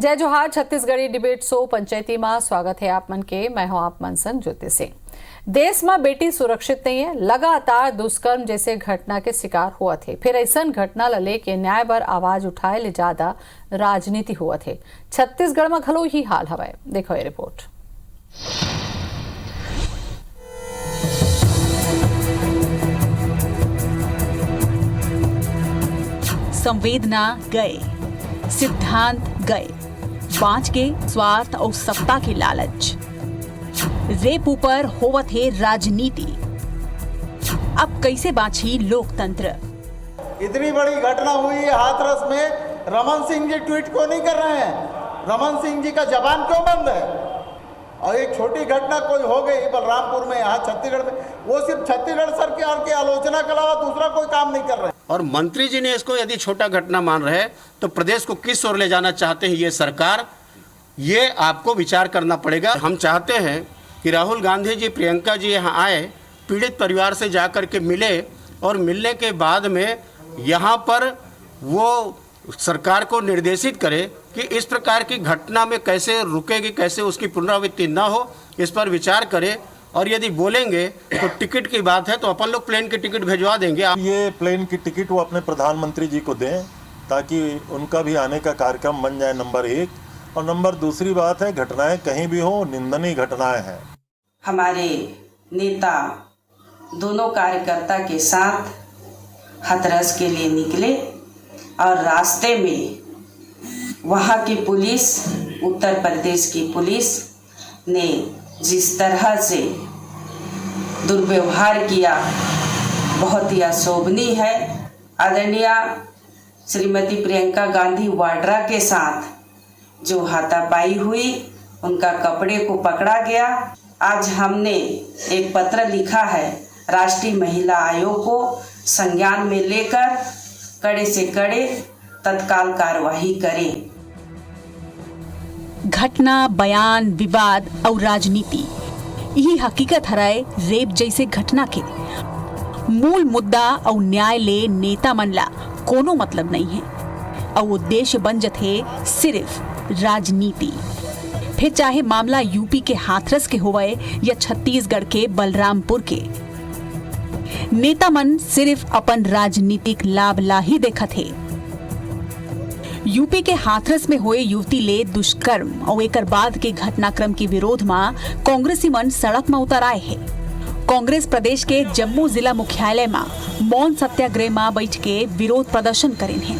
जय जोहार Chhattisgarhi debate show पंचायती में स्वागत है आप मन के। मैं हूं आप मन संग ज्योति सिंह। देश में बेटी सुरक्षित नहीं है, लगातार दुष्कर्म जैसे घटना के शिकार हुआ थे। फिर ऐसा घटना ला लेके न्याय बर आवाज उठाए ले ज्यादा राजनीति हुआ थे। छत्तीसगढ़ में घलो ही हाल हवाए। देखो ये रिपोर्ट। संवेदना गए, सिद्धांत गए, बाँच के स्वार्थ और सत्ता के लालच। रेप ऊपर होवत है राजनीति। अब कैसे बाँची लोकतंत्र। इतनी बड़ी घटना हुई है हाथरस में, रमन सिंह जी ट्वीट क्यों नहीं कर रहे हैं? रमन सिंह जी का जबान क्यों बंद है? और एक छोटी घटना कोई हो गई बलरामपुर में, यहाँ छत्तीसगढ़ में, वो सिर्फ छत्तीसगढ़ सरकार की आलोचना के अलावा दूसरा कोई काम नहीं कर रहे। और मंत्री जी ने इसको यदि छोटा घटना मान रहे तो प्रदेश को किस ओर ले जाना चाहते हैं ये सरकार, ये आपको विचार करना पड़ेगा। हम चाहते हैं कि राहुल गांधी जी, प्रियंका जी यहाँ आए, पीड़ित परिवार से जाकर के मिले और मिलने के बाद में यहाँ पर वो सरकार को निर्देशित करे कि इस प्रकार की घटना में कैसे रुकेगी, कैसे उसकी पुनरावृत्ति ना हो, इस पर विचार करे। और यदि बोलेंगे तो टिकट की बात है तो अपन लोग प्लेन की टिकट भिजवा देंगे। ये प्लेन की टिकट वो अपने प्रधानमंत्री जी को दें ताकि उनका भी आने का कार्यक्रम बन जाए, नंबर एक। और नंबर दूसरी बात है, घटनाएं कहीं भी हो, निंदनीय घटनाएं हैं। हमारे नेता दोनों कार्यकर्ता के साथ हाथरस के लिए निकले और रास्ते में वहाँ की पुलिस, उत्तर प्रदेश की पुलिस ने जिस तरह से दुर्व्यवहार किया, बहुत ही अशोभनीय है। आदरणीय श्रीमती प्रियंका गांधी वाड्रा के साथ जो हाथापाई हुई, उनका कपड़े को पकड़ा गया। आज हमने एक पत्र लिखा है राष्ट्रीय महिला आयोग को संज्ञान में लेकर कड़े से कड़े तत्काल कार्रवाई करें। घटना, बयान, विवाद और राजनीति, यही हकीकत हराए रेप जैसे घटना के। मूल मुद्दा और न्याय ले नेता मन ला कोनो मतलब नहीं है और उद्देश्य बन जथे सिर्फ राजनीति। फिर चाहे मामला यूपी के हाथरस के होवे या छत्तीसगढ़ के बलरामपुर के, नेता मन सिर्फ अपन राजनीतिक लाभ ला ही देखत है। यूपी के हाथरस में हुए युवती ले दुष्कर्म और एक बाद के घटनाक्रम के विरोध में कांग्रेसी मन सड़क में उतर आए हैं। कांग्रेस प्रदेश के जम्मू जिला मुख्यालय में मौन सत्याग्रह में बैठ के विरोध प्रदर्शन करें हैं।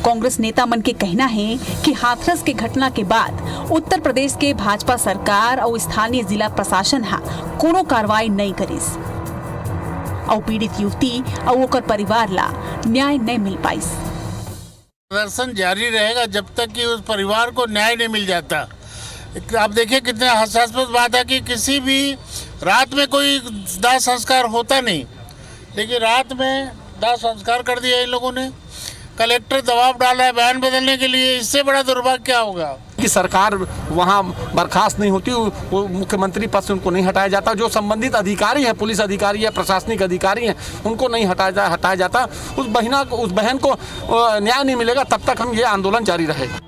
कांग्रेस नेता मन के कहना है कि हाथरस के घटना के बाद उत्तर प्रदेश के भाजपा सरकार और स्थानीय जिला प्रशासन कोनो कार्रवाई नहीं करिस और पीड़ित युवती और ओकर परिवार ला न्याय नहीं मिल पाइस। प्रदर्शन जारी रहेगा जब तक कि उस परिवार को न्याय नहीं मिल जाता। आप देखिए कितने हास्यास्पद बात है कि किसी भी रात में कोई दाह संस्कार होता नहीं, लेकिन रात में दाह संस्कार कर दिया इन लोगों ने। कलेक्टर दबाव डाला है बयान बदलने के लिए, इससे बड़ा दुर्भाग्य क्या होगा कि सरकार वहाँ बर्खास्त नहीं होती, वो मुख्यमंत्री पद से उनको नहीं हटाया जाता। जो संबंधित अधिकारी है, पुलिस अधिकारी है, प्रशासनिक अधिकारी हैं, उनको नहीं हटाया जाता। उस बहन को न्याय नहीं मिलेगा तब तक हम ये आंदोलन जारी रहेगा।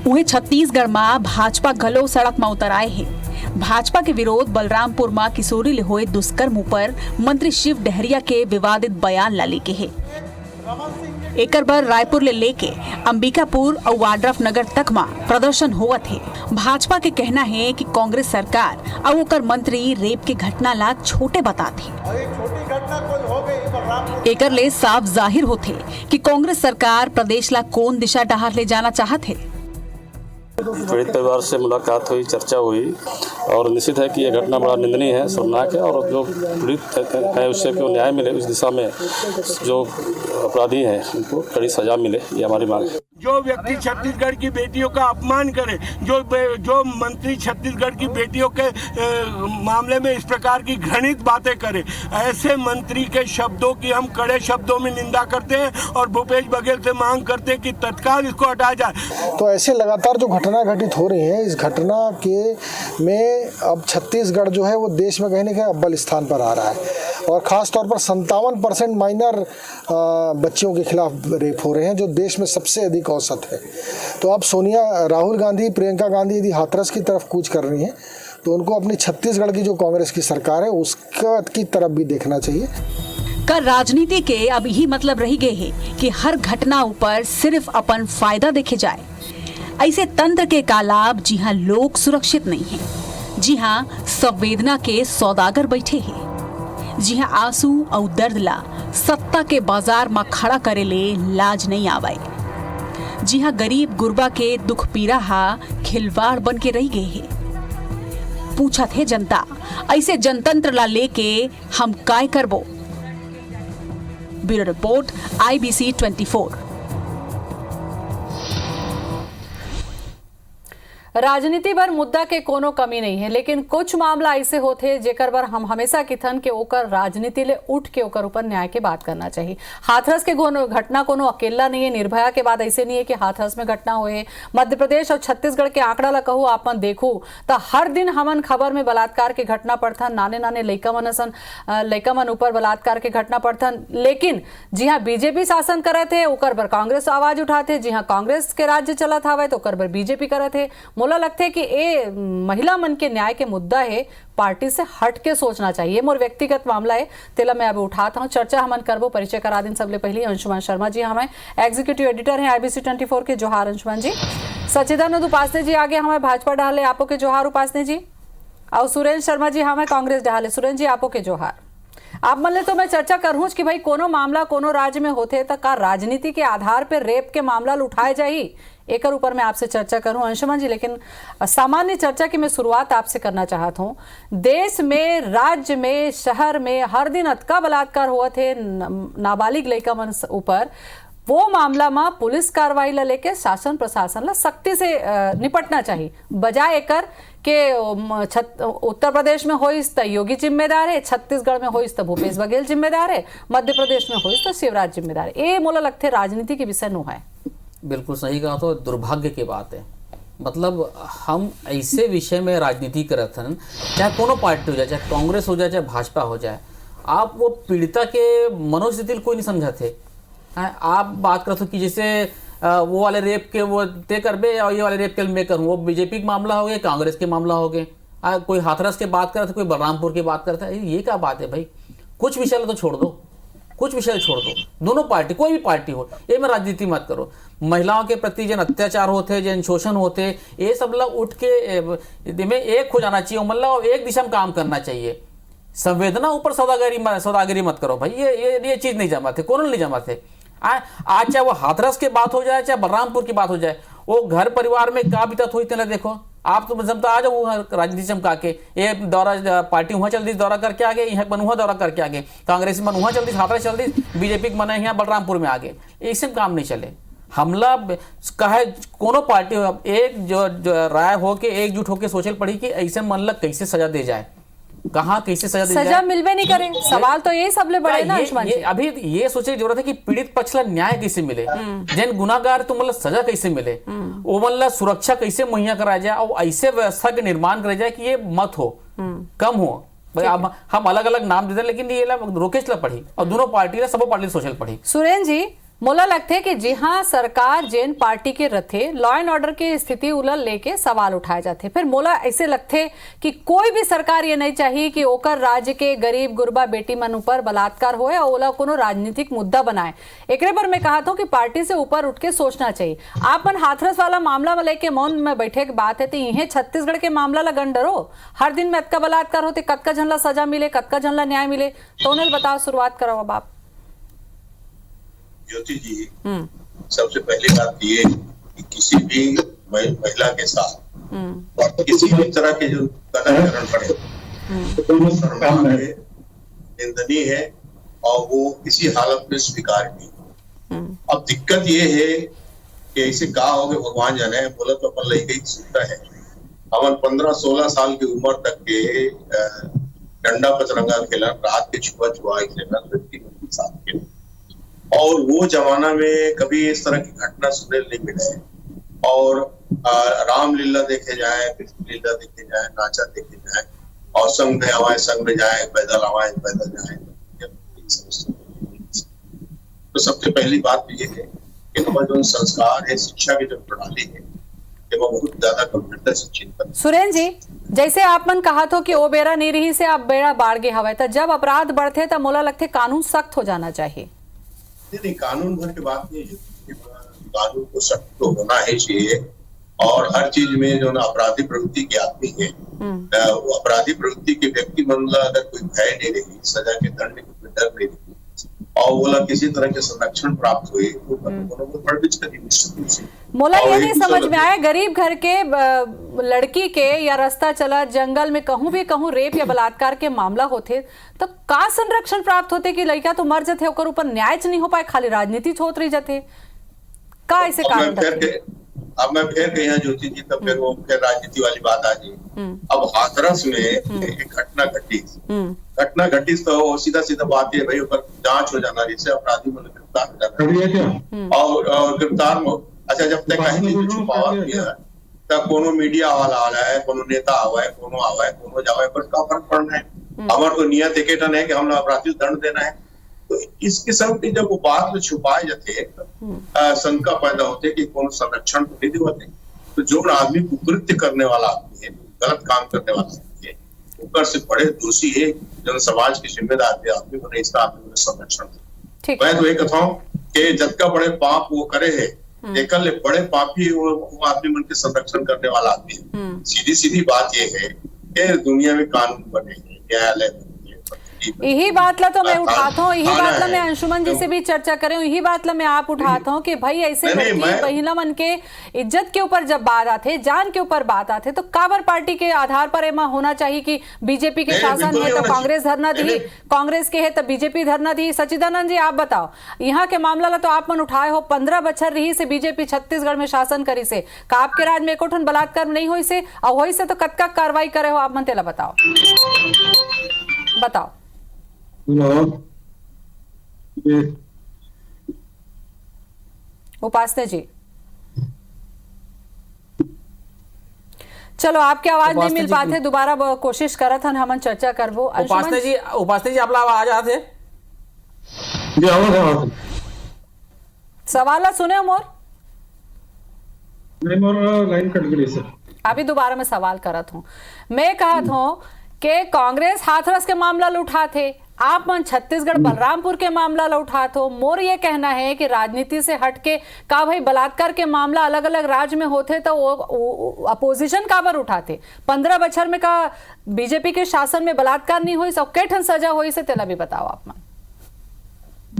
वहीं छत्तीसगढ़ में भाजपा गलो सड़क में उतर आए हैं। भाजपा के विरोध बलरामपुर में किशोरी ले हुए दुष्कर्म पर मंत्री शिव डहरिया के विवादित बयान ला लेके है। एकर बर रायपुर ले लेके अंबिकापुर और वाड्रफ नगर तक में प्रदर्शन हुआ थे। भाजपा के कहना है कि कांग्रेस सरकार और ओकर मंत्री रेप के घटना ला छोटे बताते। एकर ले साफ जाहिर होते कि कांग्रेस सरकार प्रदेश ला कौन दिशा डहार ले जाना चाहत है। पीड़ित परिवार से मुलाकात हुई, चर्चा हुई और निश्चित है कि यह घटना बड़ा निंदनीय है, शर्मनाक है और जो पीड़ित है उससे को न्याय मिले, उस दिशा में जो अपराधी हैं उनको कड़ी सजा मिले, ये हमारी मांग है। जो व्यक्ति छत्तीसगढ़ की बेटियों का अपमान करे, जो मंत्री छत्तीसगढ़ की बेटियों के मामले में इस प्रकार की घृणित बातें करे, ऐसे मंत्री के शब्दों की हम कड़े शब्दों में निंदा करते हैं और भूपेश बघेल से मांग करते हैं कि तत्काल इसको हटाया जाए। तो ऐसे लगातार जो घटना घटना घटित हो रही है, इस घटना के में अब छत्तीसगढ़ जो है वो देश में कहीं ना कहीं अव्वल स्थान पर आ रहा है और ख़ास तौर पर 57% माइनर बच्चियों के खिलाफ रेप हो रहे हैं, जो देश में सबसे अधिक औसत है। तो अब राहुल गांधी, प्रियंका गांधी यदि हाथरस की तरफ कूच कर रही हैं तो उनको अपनी छत्तीसगढ़ की जो कांग्रेस की सरकार है उसका की तरफ भी देखना चाहिए। का राजनीति के अब यही मतलब रही गए है कि हर घटना ऊपर सिर्फ अपन फायदा देखे जाए। ऐसे तंत्र के का लाभ जी हाँ लोग सुरक्षित नहीं है, जी हाँ संवेदना के सौदागर बैठे हैं, जी हाँ आंसू और दर्द ला सत्ता के बाजार में खड़ा करे ले लाज नहीं आवाए, जी हाँ गरीब गुरबा के दुख पीड़ा हा खिलवाड़ बन के रह गए है। पूछत है जनता, ऐसे जनतंत्र ला लेके हम काय करबो। Bureau report IBC 24। राजनीति पर मुद्दा के कोनो कमी नहीं है, लेकिन कुछ मामला ऐसे होते जेकर पर हम हमेशा किथन के ओकर राजनीति ले उठ के ओकर ऊपर न्याय के बात करना चाहिए। हाथरस के घटना कोनो अकेला नहीं है, निर्भया के बाद ऐसे नहीं है कि हाथरस में घटना हुए। मध्य प्रदेश और छत्तीसगढ़ के आंकड़ा ला कहूँ आपन देखू तो हर दिन हमन खबर में बलात्कार के घटना पड़थन, नाने नाने लइका मन ऊपर बलात्कार के घटना पड़थन। लेकिन जी हाँ बीजेपी शासन करे थे ओकर पर कांग्रेस आवाज उठाते, जी हाँ कांग्रेस के राज्य चलत हवे तो ओकर पर बीजेपी करे थे। मोला लगता है कि ये महिला मन के न्याय के मुद्दा है, पार्टी से हट के सोचना चाहिए। मोर व्यक्तिगत मामला है तेला मैं अभी उठाता हूँ, चर्चा हमन करबो। परिचय करा दिन सबले पहले अंशुमान शर्मा जी हमें एग्जीक्यूटिव एडिटर हैं IBC 24 के। जोहार अंशुमान जी। सच्चिदानंद उपासने जी आगे हमें भाजपा डाले, आपो के जोहार उपासने जी। और सुरेंद्र शर्मा जी हमें कांग्रेस डाले, सुरेंद्र जी आपो के जोहार। आप मन ले तो मैं चर्चा करूँ कि भाई कोनो मामला कोनो राज्य में होते तो का राजनीति के आधार पर रेप के मामला उठाए जाही, एक ऊपर मैं आपसे चर्चा करूं अंशुमान जी। लेकिन सामान्य चर्चा की मैं शुरुआत आपसे करना चाहता हूं। देश में, राज्य में, शहर में हर दिन अतका बलात्कार हुआ थे नाबालिग लड़का मन ऊपर, वो मामला में पुलिस कार्रवाई ला लेके शासन प्रशासन ला सख्ती से निपटना चाहिए, बजाय एकर के उत्तर प्रदेश में होइस तो योगी जिम्मेदार है, छत्तीसगढ़ में होइस तो भूपेश बघेल जिम्मेदार है, मध्य प्रदेश में होइस तो शिवराज जिम्मेदार है। ये मोला लगते राजनीति के विषय नो है। बिल्कुल सही कहा, तो दुर्भाग्य की बात है। मतलब हम ऐसे विषय में राजनीति करत हन, चाहे कोनो पार्टी हो जाए, चाहे कांग्रेस हो जाए, चाहे भाजपा हो जाए, आप वो पीड़िता के मनोस्थिति कोई नहीं समझाते। आप बात करते हो कि जैसे वो वाले रेप के वो तय करबे और ये वाले रेप के मैं करूँ, वो बीजेपी का मामला हो गया, कांग्रेस के मामला हो गए, कोई हाथरस के बात करता है, कोई बलरामपुर की बात करता है। ये क्या बात है भाई? कुछ विषय तो छोड़ दो, कुछ विषय छोड़ दो, दोनों पार्टी कोई भी पार्टी हो, ये में राजनीति मत करो। महिलाओं के प्रति जन अत्याचार होते, जन शोषण होते, ये सब लोग उठ के में एक हो जाना चाहिए, मतलब एक दिशा में काम करना चाहिए। संवेदना ऊपर सौदागरी मत करो भाई, ये चीज नहीं जमाते, कौन नहीं जमाते। आज चाहे वो हाथरस की बात हो जाए, चाहे बलरामपुर की बात हो जाए, वो घर परिवार में क्या बीतत हुई तेना देखो। आप तो जमता आ जाओ राजनीति चमका के, ये दौरा पार्टी वहां चल दी दौरा करके आगे, यहाँ मन वहां दौरा करके आगे, कांग्रेस मन वहां चल दी, हाथरस चल दी, बीजेपी मन यहाँ बलरामपुर में आगे, इससे काम नहीं चले। हमला कहे कोनो पार्टी हो, एक जो राय हो के एकजुट होके सोचल पड़ी कि ऐसे मन लग कैसे सजा दे जाए, कहाँ कैसे सजा मिलवे नहीं करे। सवाल तो ये सबले बड़े ना अंशुमान जी। अभी ये सोचे की जरूरत है कि पीड़ित पक्ष ला न्याय कैसे मिले, जन गुनाहगार तो मतलब सजा कैसे मिले, वो मतलब सुरक्षा कैसे मुहैया कराया जाए और ऐसे व्यवस्था के निर्माण कराया जाए कि ये मत हो, कम हो। भाई अब हम अलग अलग नाम देते, लेकिन ये रोकेश ला पड़ी और दोनों पार्टी सब पार्टी सोचल पड़ी। सुरेंद्र जी, मोला लगते है कि जी हाँ सरकार जैन पार्टी के रथे लॉ एंड ऑर्डर की स्थिति उलल लेके सवाल उठाए जाते, फिर मोला ऐसे लगते कि कोई भी सरकार ये नहीं चाहिए कि ओकर राज्य के गरीब गुरबा बेटी मन ऊपर बलात्कार होए और ओला कोनो राजनीतिक मुद्दा बनाए। एकरे पर मैं कहा था कि पार्टी से ऊपर उठ के सोचना चाहिए। आप मन हाथरस वाला मामला में लेके मौन में बैठे की बात है, तो यह छत्तीसगढ़ के मामला ला गन डरो, हर दिन में अतका बलात्कार होते, कतका जन ला सजा मिले, कतका जन ला न्याय मिले, तो उन्हें बताओ, शुरुआत करो अब आप। ज्योति जी, सबसे पहली बात ये कि किसी भी महिला के साथ किसी भी तरह के जो कदम पड़े निंदनीय है और वो किसी हालत में स्वीकार नहीं। अब दिक्कत ये है कि ऐसे कहा हो कि भगवान जाने, बोला तो अपन लई गई सुनता है। अपन 15-16 साल की उम्र तक के डंडा पचरंगा खेला, रात के छुआ छुआ खेला, लड़की के साथ खेला, और वो जमाना में कभी इस तरह की घटना सुनने नहीं मिला है। और रामलीला देखे जाए, कृष्ण लीला देखे जाए, नाचा देखे जाए, और संघ में आवाए संघ में जाए, पैदल आवाए पैदल जाए। तो सबसे पहली बात तो ये है कि हमारे जो संस्कार है, शिक्षा की जो प्रणाली है, ये वो बहुत ज्यादा गंभीरता से चिंतन। सुरेन जी, जैसे आपमन कहा तो कि ओ बेरा नहीं रही से आप बेड़ा बाढ़ गए हवे, तो जब अपराध बढ़ते तब मोला लगते कानून सख्त हो जाना चाहिए। नहीं, कानून भर की बात नहीं है, कानून को सख्त तो होना ही चाहिए। और हर चीज में जो ना अपराधी प्रवृत्ति के आदमी है, वो अपराधी प्रवृत्ति के व्यक्ति मतलब अगर कोई भय नहीं रही, सजा के दंड की कोई डर नहीं रही, और बोला किसी तरह के संरक्षण प्राप्त हुए, मोला ये नहीं समझ में आया, गरीब घर के लड़की के या रास्ता चला जंगल में कहूँ रेप या बलात्कार के मामला होते तो का संरक्षण प्राप्त होते कि लड़का तो मर जाते, ओकर ऊपर न्याय नहीं हो पाए, खाली राजनीति होत रही जाते का ऐसे कारण। अब मैं फिर कहीं ज्योति जी, तब फिर वो फिर राजनीति वाली बात आ गई। अब हाथरस में एक घटना घटी तो सीधा सीधा बात है भाई, ऊपर जांच हो जाना, जिससे अपराधी को गिरफ्तार हो जाना, और गिरफ्तार में अच्छा जब तक कहीं छुपावा किया तब कोनो मीडिया वाला आ रहा है, कोनो नेता आवा है, कोनो जावा है, पर का फर्क पड़ना है। हमारे को नियत एक है कि हम अपराधी को दंड देना है। तो इस किस्म की जब वो बात में छुपाए जाते शंका पैदा होते कि कौन संरक्षण तो नहीं दिवाते, तो जो आदमी कुकृत्य करने वाला आदमी है, गलत काम करने वाला आदमी है, ऊपर से बड़े दोषी है, जन समाज की जिम्मेदार आदमी बने, इसका आदमी संरक्षण दे। मैं तो ये कहता हूँ कि जब का बड़े पाप वो करे है, देखकर ले बड़े पापी वो आदमी मन के संरक्षण करने वाला आदमी है। सीधी सीधी बात ये है कि दुनिया में कानून बने, न्यायालय बने, यही बात ला तो मैं उठाता हूँ, यही बात ला मैं अंशुमन जी से भी चर्चा करें, यही बात ला मैं आप उठाता हूँ कि भाई ऐसे महिला मन के इज्जत के ऊपर जब बात आते, जान के ऊपर बात आते, तो काबर पार्टी के आधार पर एमा होना चाहिए कि बीजेपी के शासन है तो कांग्रेस धरना दी, कांग्रेस के है तो बीजेपी धरना दी। सचिदानंद जी आप बताओ, यहाँ के मामला ला तो आप मन उठाए हो, 15 बछर रही से बीजेपी छत्तीसगढ़ में शासन करी से, का आपके राज में एको ठन बलात्कार नहीं हुई से, और वही से तो कतका कार्रवाई करे हो आप मन तेला बताओ। उपासना जी, चलो आपकी आवाज नहीं मिल पाते, दोबारा कोशिश करत हन हमन चर्चा करबो। उपासना जी आप आवाज आते सवाल सुने मोर लाइन कट गई सर, अभी दोबारा मैं सवाल करत हूँ। मैं कहत हूँ कि कांग्रेस हाथरस के मामला उठाते, आप मन छत्तीसगढ़ बलरामपुर के मामला उठाते हो। मोर ये कहना है कि राजनीति से हटके का भाई बलात्कार के मामला अलग अलग राज्य में होते तो वो अपोजिशन काबर उठाते। 15 बछर में का बीजेपी के शासन में बलात्कार नहीं हुई, सब कैठन सजा हुई से तेला भी बताओ आप मन।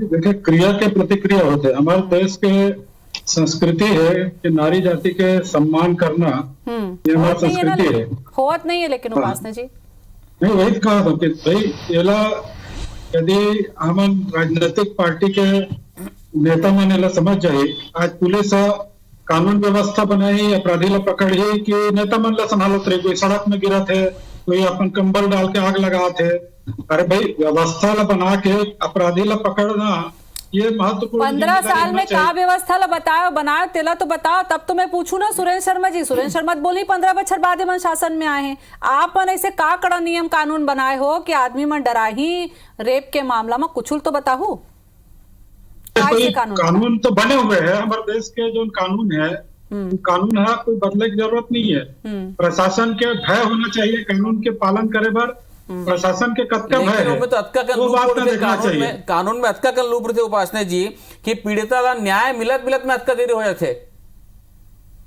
देखिए, क्रिया के प्रतिक्रिया होते, हमारे देश के संस्कृति है कि नारी जाति के सम्मान करना, ये हमारी संस्कृति है, होत नहीं है। लेकिन उपासना जी नहीं, वही कहा था कि भाई एला यदि हम राजनीतिक पार्टी के नेता मन एला समझ जाए, आज पुलिस कानून व्यवस्था बनाई, अपराधी ला पकड़ ही कि नेता मन ला संभालत रहे, कोई सड़क में गिरा थे, कोई अपन कंबल डाल के आग लगा थे। अरे भाई व्यवस्था ला बना के अपराधी ला पकड़ना ये महत्वपूर्ण। 15 साल में का व्यवस्था ला बताओ बनाओ तेला तो बताओ, तब तो मैं पूछू ना सुरेंद्र शर्मा जी। सुरेंद्र शर्मा बोली 15 बछर बाद मन शासन में आए हैं, आप मन ऐसे का कड़ा नियम कानून बनाए हो कि आदमी मन डरा ही रेप के मामला में कुछ तो बताओ। कानून तो बने हुए हैं हमारे देश के, जो कानून है कानून है, कोई बदले की जरूरत नहीं है। प्रशासन के भय होना चाहिए कानून के पालन करे बर, प्रशासन के कत्का भय है, तो बात देखना चाहिए। कानून में अतका कन लूप थे उपासना जी कि पीड़िता का न्याय मिलत में अतका देरी हो जाते।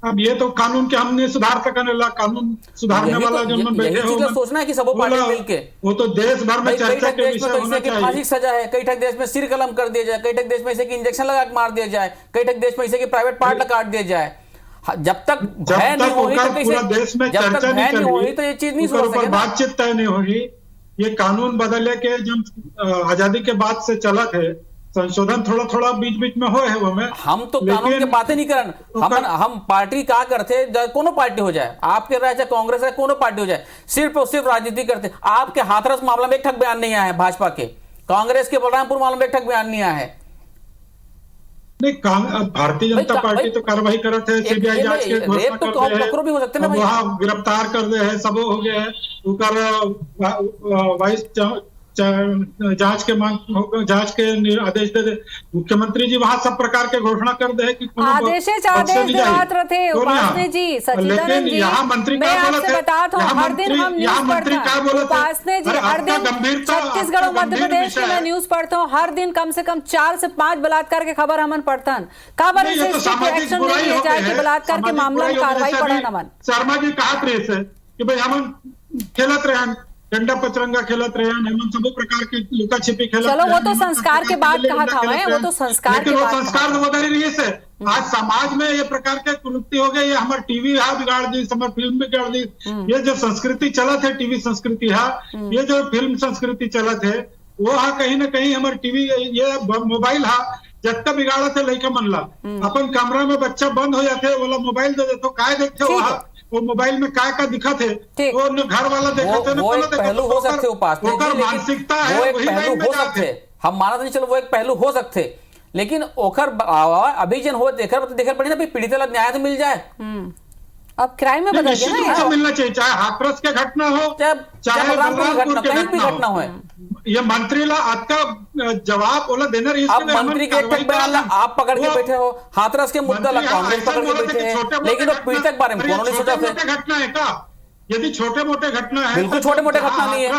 अब ये तो कानून के हमने सुधार सकने ला, कानून सुधारने वाला जो मन बैठे हो, सोचना है कि सब पार्टी मिलके, वो तो देश भर में चर्चा के विषय होना चाहिए। फांसी सजा है, कई ठक देश में सिर कलम कर दिया जाए, कई ठक देश में ऐसे कि इंजेक्शन लगा के मार दिया जाए, कई ठक देश में ऐसे कि प्राइवेट पार्ट काट दिया जाए। जब तक भय नहीं होगी तो पूरा देश में चर्चा नहीं होगी तो ये चीज नहीं सोच सकते, बातचीत तय नहीं होगी। ये कानून बदले के जब आजादी के बाद से चला थे, संशोधन थोड़ा थोड़ा बीच बीच में हो है वो में, हम तो कानून की बातें नहीं करन, हम पार्टी क्या करते, कोनो पार्टी हो जाए, आपके रहे चाहे कांग्रेस है, कोनो पार्टी हो जाए, सिर्फ और सिर्फ राजनीति करते। आपके हाथरस मामला में एक ठक बयान नहीं आया है भाजपा के, कांग्रेस के बलरामपुर मामले में एक ठक बयान नहीं आया है। नहीं, भारतीय जनता पार्टी तो कार्रवाई करत है, सीबीआई जांच के घोषणा कर दे है, वहाँ गिरफ्तार कर दे है, सब हो गया है, उनका वाइस जांच के आदेश दे दे मुख्यमंत्री जी, वहाँ सब प्रकार के घोषणा कर दे कि आदेश लेकिन यहाँ मंत्री मैं आपसे बताता हूँ, हर दिन हम न्यूज पढ़ते हैं, उपासने जी हर दिन छत्तीसगढ़ और मध्य प्रदेश में मैं न्यूज पढ़ता हूँ, हर दिन कम से कम 4 से 5 बलात्कार के खबर हमन पढ़ता है। काबर एक्शन नहीं लिया जाए कि बलात्कार के मामला में कार्रवाई पड़ा नमन। शर्मा जी कहा प्रेस है कि भाई हम खेलत रहे, डंडा पचरंगा खेलत रहे, हम सब प्रकार के लुका छिपी खेलत। चलो वो तो संस्कार के बाद कहा था, वो तो संस्कार के बाद संस्कार वगैरह नहीं है। आज समाज में ये प्रकार के कुरीति हो गए, ये हमारे टीवी हा बिगाड़ दी, हमारे फिल्म बिगाड़ दी। ये जो संस्कृति चला थे, टीवी संस्कृति हा, ये जो फिल्म संस्कृति चला थे, वो हा कहीं ना कहीं हमारे टीवी, ये मोबाइल हा जत्ता बिगाड़ा थे लड़का मन ला। अपन कमरा में बच्चा बंद हो जाते, बोला मोबाइल दे देते, काय देखते वहाँ वो मोबाइल में काय का दिखा थे, वो घर वाला देखा थे, वो एक पहलू हो सकते उपासने जी, मानसिकता है, वो एक पहलू हो सकते, हम माना नहीं, चलो वो एक पहलू हो सकते, लेकिन ओखर अभी जन हो देखर पड़ी ना, पीड़ित ला न्याय तो मिल जाए। अब क्राइम में बदल गया ना, मिलना चाहिए, चाहे हाथरस के घटना हो, चाहे बलरामपुर के घटना हो। ये मंत्री ला आपका जवाब बोला देना रही। अब मंत्री के एक बयान आप पकड़ के बैठे हो, हाथरस के मुद्दा ला कांग्रेस पकड़ के बैठे हैं, लेकिन वो पीड़ित बारे में कौन नहीं सोचा थे। घटना है का? यदि छोटे मोटे घटना है, बिल्कुल छोटे मोटे घटना नहीं है,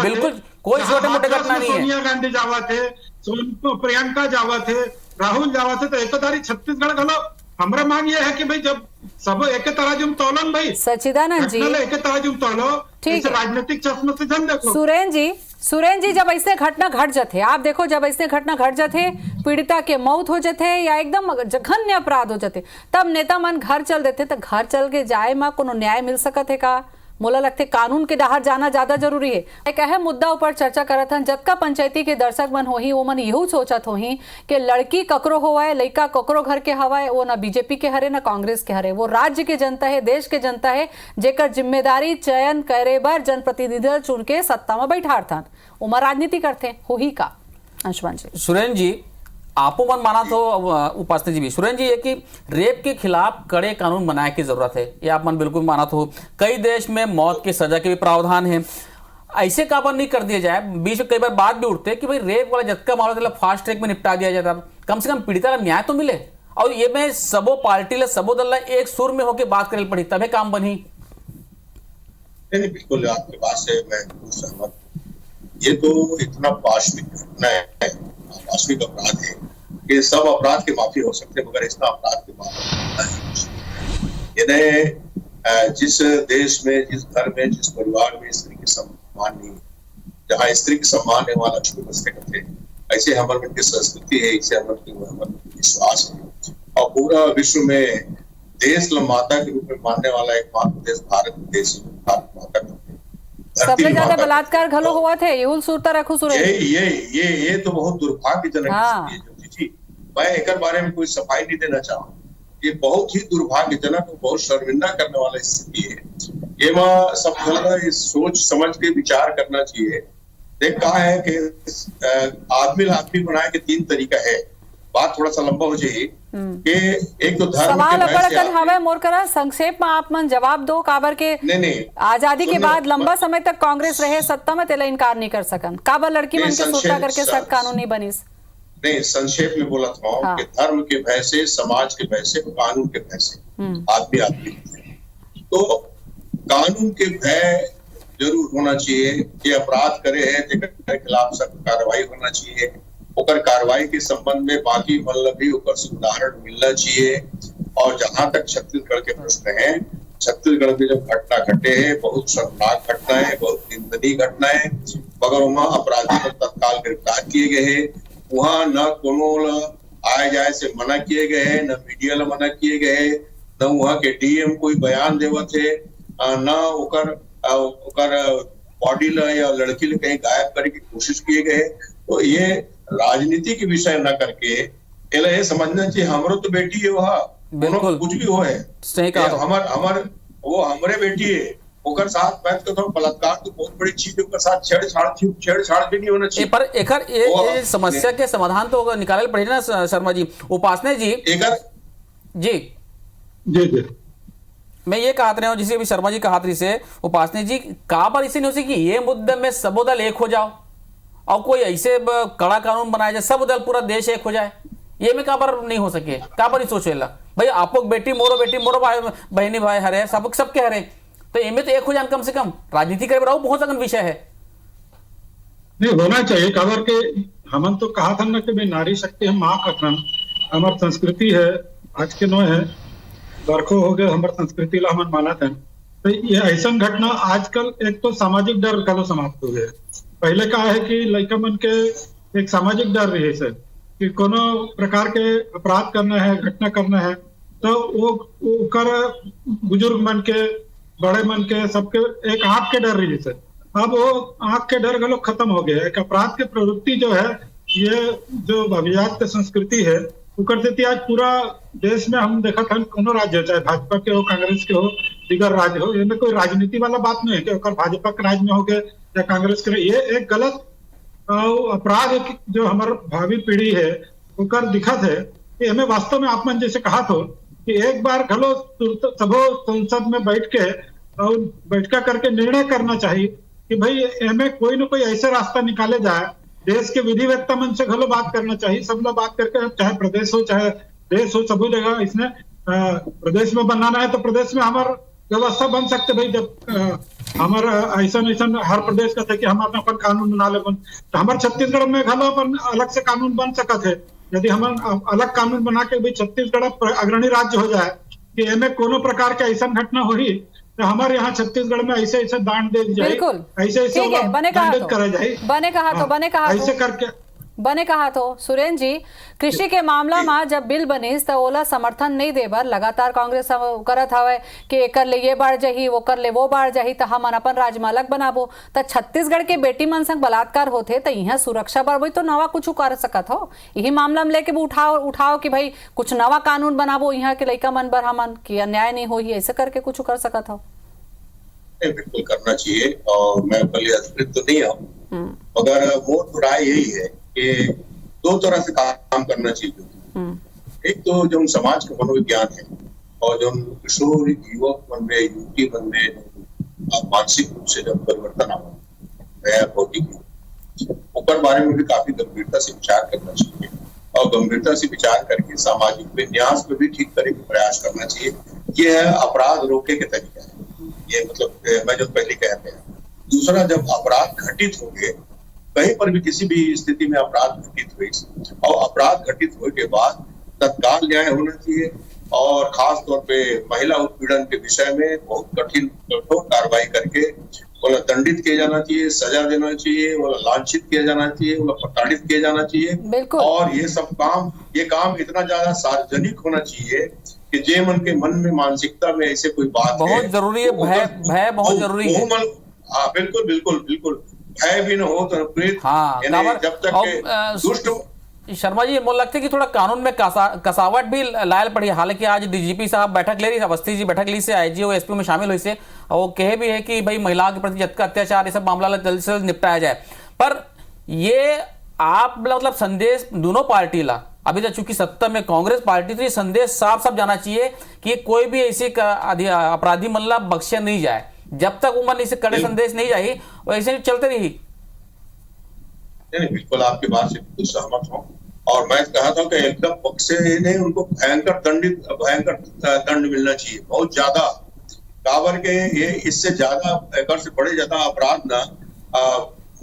बिल्कुल कोई छोटे मोटे घटना नहीं है। सोनिया गांधी जावा थे, प्रियंका जावा थे, राहुल जावा थे, तो एकदारी छत्तीसगढ़ गलो। हमारा मांग ये है कि भाई जब सब एक तराजू में तौलन, भाई सच्चिदानंद जी एक तराजू में तौलो, ठीक है, राजनीतिक चश्मे से जन देखो। सुरेन जी जब ऐसे घटना घट जाते, आप देखो जब ऐसे घटना घट जाते, पीड़िता के मौत हो जाते या एकदम जघन्य अपराध हो जाते, तब नेता मन घर चल देते, तो घर चल के जाए में कोनो न्याय मिल सकत है का? मोला लगते कानून के डहर जाना ज्यादा जरूरी है। एक अहम मुद्दा ऊपर चर्चा करत हन, जतका पंचायती के दर्शक मन होही वो मन यहू सोचत होही कि लड़की ककरो होवाए, लड़का ककरो घर के हवाए, वो ना बीजेपी के हरे ना कांग्रेस के हरे, वो राज्य के जनता है, देश के जनता है, जेकर जिम्मेदारी चयन करे बर जनप्रतिनिधि चुन के सत्ता में बैठारथन, उमा राजनीति करते होही का? अंशुमान जी। सुरेन जी आपो मन माना तो उपासने जी भी, सुरेन जी ये कि रेप के खिलाफ कड़े कानून बनाने की जरूरत है, ये आप मन बिल्कुल माना तो। कई देश में मौत की सजा के भी प्रावधान है, ऐसे काबर नहीं कर दिया जाए? बीच में कई बार बात भी उठते कि भाई रेप वाला जतका मामला फास्ट ट्रैक में निपटा दिया जाता, कम से कम पीड़िता न्याय तो मिले। और ये में सबो पार्टी ला सबो दल ला एक सुर में होकर बात करे पड़ी, तभी काम बनी। नहीं, बिल्कुल आपके बात से मैं सहमत। ये तो इतना पाशविक घटना है, पाशविक अपराध है कि सब अपराध के माफी हो सकते हैं, मगर इसका अपराध के माफी नहीं। जिस देश में, जिस घर में, जिस परिवार में स्त्री के सम्मान नहीं, जहाँ स्त्री के सम्मान है वहाँ लक्ष्मी बसते करते हैं। ऐसे हमारे की संस्कृति है, ऐसे हमारे विश्वास है। और पूरा विश्व में देश माता के रूप में मानने वाला एकमात्र देश भारत देश, भारत माता का। सबसे ज्यादा बलात्कार घलो हुआ थे, ये सुरता रखो सुरेश। ये तो बहुत दुर्भाग्यजनक है जी। मैं एक बारे में कोई सफाई नहीं देना चाहूँ, ये बहुत ही दुर्भाग्यजनक और बहुत शर्मिंदा करने वाला स्थिति है। ये वहाँ सब सोच समझ के विचार करना चाहिए। देख कहा है कि आदमी बनाए के 3 तरीका है। बात थोड़ा सा लंबा हो जाए कि एक तो धर्म सवाल हवे मोर करा, संक्षेप में आप मन जवाब दो। काबर के नहीं आजादी के बाद लंबा समय तक कांग्रेस रहे सत्ता में, तेला इनकार नहीं कर सकन। काबर लड़की मन के सोचा करके सख्त कानून नहीं बनिस? नहीं, संक्षेप में बोला था कि धर्म के भय से, समाज के भय से, कानून के भय से आदमी तो कानून के भय जरूर होना चाहिए। ये अपराध करे है के खिलाफ सख्त कार्रवाई होना चाहिए। ओकर कार्रवाई के संबंध में बाकी मतलब भी ओकर उदाहरण मिलना चाहिए। और जहां तक छत्तीसगढ़ के प्रश्न है, छत्तीसगढ़ में जो घटना घटे हैं बहुत शर्मनाक घटना है, बहुत निंदनीय घटना है, मगर वहाँ अपराधी को तत्काल गिरफ्तार किए गए हैं। वहाँ न कोनो आए जाए से मना किए गए हैं, न मीडिया ला मना किए गए हैं, न वहाँ के डीएम कोई बयान देवत है, न ओकर बॉडी ला या लड़की ला कहीं गायब करने की कोशिश किए गए। तो ये राजनीति के विषय न करके ये समझना चाहिए हमरो तो बेटी है, वहाँ कुछ भी हो है, वो हमारे बेटी है, ओकर साथ बैठ के तो बलात्कार तो बहुत बड़ी चीज, ओकर साथ छेड़छाड़ भी नहीं होना चाहिए। पर एकर ये समस्या के समाधान तो निकाले पड़े ना शर्मा जी। उपासना जी एकर जी मैं ये कहते रहा हूँ, जिसे अभी शर्मा जी कहा से उपासना जी कहा पर इसे नहीं हो सकी ये मुद्दे में सब दल एक हो जाओ और कोई ऐसे कड़ा कानून बनाया जाए, सब दल पूरा देश एक हो जाए, ये में कहा पर नहीं हो सके? कहा पर नहीं सोचेला भाई आप लोग बेटी मोरो भाई बहनी भाई हरे सब कह रहे, तो इनमें तो एक हो जाए, कम से कम राजनीति करे रहो, बहुत अगन विषय है। नहीं होना चाहिए काबर के हमन तो कहा था ना कि भाई नारी शक्ति हम माँ कथन हमार संस्कृति है, आज के नो है बरखो हो गए हमारे संस्कृति ला हमन माना था। तो ये ऐसा घटना आजकल एक तो सामाजिक डर कलो समाप्त हो गया। पहले कहा है कि लड़का मन के एक सामाजिक डर रही है कि कोनो प्रकार के अपराध करना है, घटना करना है, तो वो कर बुजुर्ग मन के बड़े मन के सबके एक आंख के डर रही है। अब वो आंख के डर गलो खत्म हो गया। एक अपराध के प्रवृत्ति जो है, ये जो अभिजात संस्कृति है वो करते थे। आज पूरा देश में हम देखा था कोनो राज्य हो, चाहे भाजपा के हो, कांग्रेस के हो, दीगर राज्य हो, इनमें कोई राजनीति वाला बात नहीं है कि भाजपा के राज्य में हो गए या कांग्रेस के। ये एक गलत अपराध जो हमारे भावी पीढ़ी है उकर दिखत है कि हमें वास्तव में आप मन जैसे कहा तो कि एक बार घलो सबो संसद में बैठ के और बैठका करके निर्णय करना चाहिए कि भाई हमें कोई ना कोई ऐसा रास्ता निकाले जाए। देश के विधिवेत्ता मन से घलो बात करना चाहिए, सब लोग बात करके, चाहे प्रदेश हो चाहे देश हो, सभी जगह इसने प्रदेश में बनाना है तो प्रदेश में हमारा व्यवस्था बन सकते। भाई जब हमारा ऐसा हर प्रदेश का था कि हम अपन कानून बना ले, तो हमारे छत्तीसगढ़ में घलो अपन अलग से कानून बन सका थे। यदि हम अलग कानून बना के भाई छत्तीसगढ़ अग्रणी राज्य हो जाए कि एमे कोनो प्रकार के ऐसा घटना हो रही तो हमारे यहाँ छत्तीसगढ़ में ऐसे दांड दे जाए, ऐसे दंडित करा जाए। बने कहा तो सुरेंद्र जी, कृषि के मामला में जब बिल बनीस तो ओला समर्थन नहीं देबर लगातार कांग्रेस करत हवे कि एकर ले ये बाढ़ जाही, वो कर ले वो बाढ़ जाही, तो हम अपन राज्य में अलग बनाबो। तो छत्तीसगढ़ के बेटी मन संग बलात्कार होते तो यहाँ सुरक्षा बर वही तो नवा कुछ कर सकत हो। यही मामला में लेके उठाओ कि भाई कुछ नवा कानून बनाबो यहाँ के लड़का मन बर हमन की अन्याय नहीं हो, ऐसे करके कुछ कर सकत हो। बिल्कुल करना चाहिए और मैं पहले अधिकृत तो नहीं हूँ, मगर वो तो राय यही है कि दो तरह से काम करना चाहिए। एक तो जो समाज का मनोविज्ञान है और जो किशोर युवक बन रहे, युवती बन रहे, मानसिक रूप से जब परिवर्तन आ नया भौतिक ऊपर बारे में भी काफी गंभीरता से विचार करना चाहिए और गंभीरता से विचार करके सामाजिक विन्यास में भी ठीक तरह का प्रयास करना चाहिए। ये है अपराध रोके के तरीका है, ये मतलब मैं जो पहले कहते हैं। दूसरा, जब अपराध घटित हो गए, कहीं पर भी किसी भी स्थिति में अपराध घटित हुई और अपराध घटित होने के बाद तत्काल न्याय होना चाहिए और खास तौर पे महिला उत्पीड़न के विषय में बहुत कठोर कार्रवाई करके बोला दंडित किया जाना चाहिए, सजा देना चाहिए, बोला लांछित किया जाना चाहिए, बोला प्रताड़ित किया जाना चाहिए। और ये सब काम इतना ज्यादा सार्वजनिक होना चाहिए कि जे मन के मन में मानसिकता में ऐसे कोई बात बहुत जरूरी है, भय बहुत जरूरी है। हाँ बिल्कुल भय भी न हो तो प्रेत। हाँ, जब तक दुष्ट शर्मा जी मुझे लगता है कि थोड़ा कानून में कसावट भी लायल पड़ी। हालांकि आज डीजीपी साहब बैठक ले रही, अवस्थी जी बैठक ली से आईजी और एसपी में शामिल हुई से, और वो कहे भी है कि भाई महिलाओं के प्रति जत्का अत्याचार ये सब मामला जल्द से जल्द निपटाया जाए। पर ये आप मतलब संदेश दोनों पार्टी ला, अभी तो चूंकि सत्ता में कांग्रेस पार्टी, तो ये संदेश साफ जाना चाहिए कि कोई भी ऐसे अपराधी मल्ला बख्शा नहीं जाए। जब तक उम्र इसे कड़े संदेश नहीं जाए वो ऐसे चलते रही। नहीं, बिल्कुल आपकी बात से बिल्कुल सहमत हूँ और मैं कहा था कि एकदम बख्शे नहीं, उनको भयंकर दंड मिलना चाहिए, बहुत ज्यादा काबर के। ये इससे ज्यादा अगर से बड़े ज्यादा अपराध ना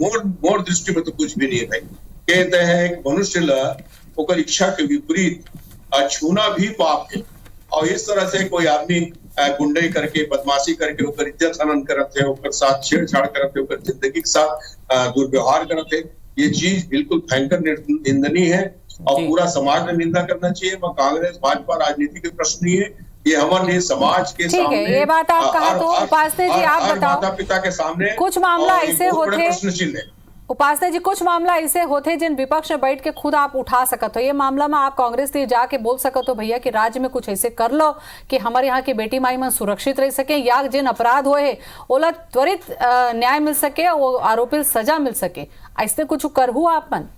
मोर दृष्टि में तो कुछ भी नहीं है भाई। कहते हैं एक मनुष्य ला इच्छा के विपरीत छूना भी पाप है और इस तरह से कोई आदमी गुंडे करके बदमाशी करके ऊपर इज्जत हनन करते, ऊपर साथ छेड़छाड़ करते, ऊपर जिंदगी के साथ दुर्व्यवहार करते, ये चीज बिल्कुल भयंकर निंदनीय है और पूरा समाज में निंदा करना चाहिए। कांग्रेस भाजपा राजनीति के प्रश्न नहीं है, ये हमारे समाज के सामने ये बात आप कहा तो उपासना जी आप बताओ, माता पिता के सामने कुछ मामला ऐसे होते प्रश्न चिन्ह है। उपासना जी, कुछ मामला ऐसे होते जिन विपक्ष में बैठ के खुद आप उठा सकत हो, ये मामला में आप कांग्रेस से जाके बोल सकत हो भैया कि राज्य में कुछ ऐसे कर लो कि हमारे यहाँ की बेटी माई मन सुरक्षित रह सके, या जिन अपराध हुए ओला त्वरित न्याय मिल सके, वो आरोपी सजा मिल सके, ऐसे कुछ कर हुआ आपन?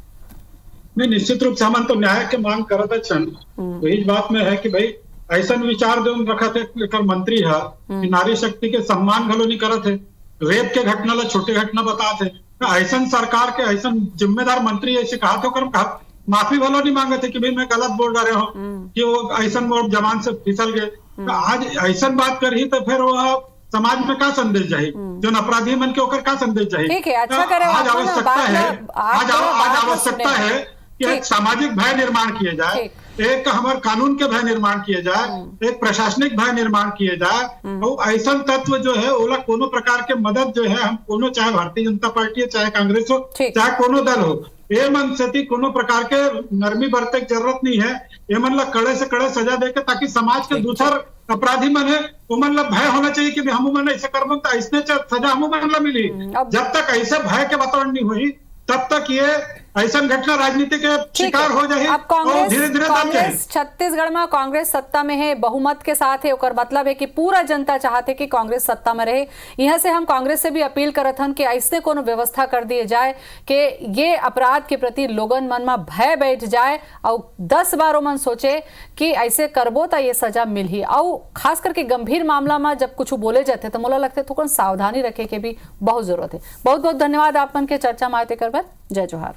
नहीं, निश्चित रूप से हम तो न्याय के मांग करत है। वही बात में है कि भाई ऐसा विचार जो रखा थे मंत्री है कि नारी शक्ति के सम्मान घलो नहीं करत है, रेप के घटना ला छोटे घटना बता थे। ऐसा सरकार के ऐसा जिम्मेदार मंत्री ऐसे कहा तो कर माफी वालों नहीं मांगे थे कि भाई मैं गलत बोल रहे हो कि वो ऐसा जवान से फिसल गए। तो आज ऐसा बात करी तो फिर वो समाज में क्या संदेश जाए, जो अपराधी मन के ओकर क्या संदेश जाए। ठीक है, अच्छा करे। आज आवश्यकता है कि एक सामाजिक भय निर्माण किए जाए, एक हमारे कानून के भय निर्माण किए जाए, एक प्रशासनिक भय निर्माण किए जाए। तो ऐसा तत्व जो है ओला कोनो प्रकार के मदद जो है हम कोनो, चाहे भारतीय जनता पार्टी हो, चाहे कांग्रेस हो, चाहे कोनो दल हो, ये मन से कोनो प्रकार के नरमी बरते की जरूरत नहीं है। ये मन ला कड़े से कड़े सजा देके, ताकि समाज के दूसर अपराधी मन है वो मन ला भय होना चाहिए कि हम मन ऐसे कर तो ऐसने सजा हम मन ला मिली। जब तक ऐसे भय के वातावरण नहीं हुई तब तक ये ऐसा घटना राजनीति के शिकार हो जाए। अब कांग्रेस छत्तीसगढ़ में कांग्रेस सत्ता में है, बहुमत के साथ है, और मतलब है कि पूरा जनता चाहते कि कांग्रेस सत्ता में रहे। यहाँ से हम कांग्रेस से भी अपील करत हन कि ऐसे कोनो व्यवस्था कर दिए जाए कि ये अपराध के प्रति लोगन मन में भय बैठ जाए और 10 बार मन सोचे कि ऐसे करबो तो ये सजा मिल ही। और खास करके गंभीर मामला में जब कुछ बोले जाते तो मुझे लगता है थोड़ा सावधानी रखे के भी बहुत जरूरत है। बहुत बहुत धन्यवाद आप मन के चर्चा में आते कर। जय जोहार।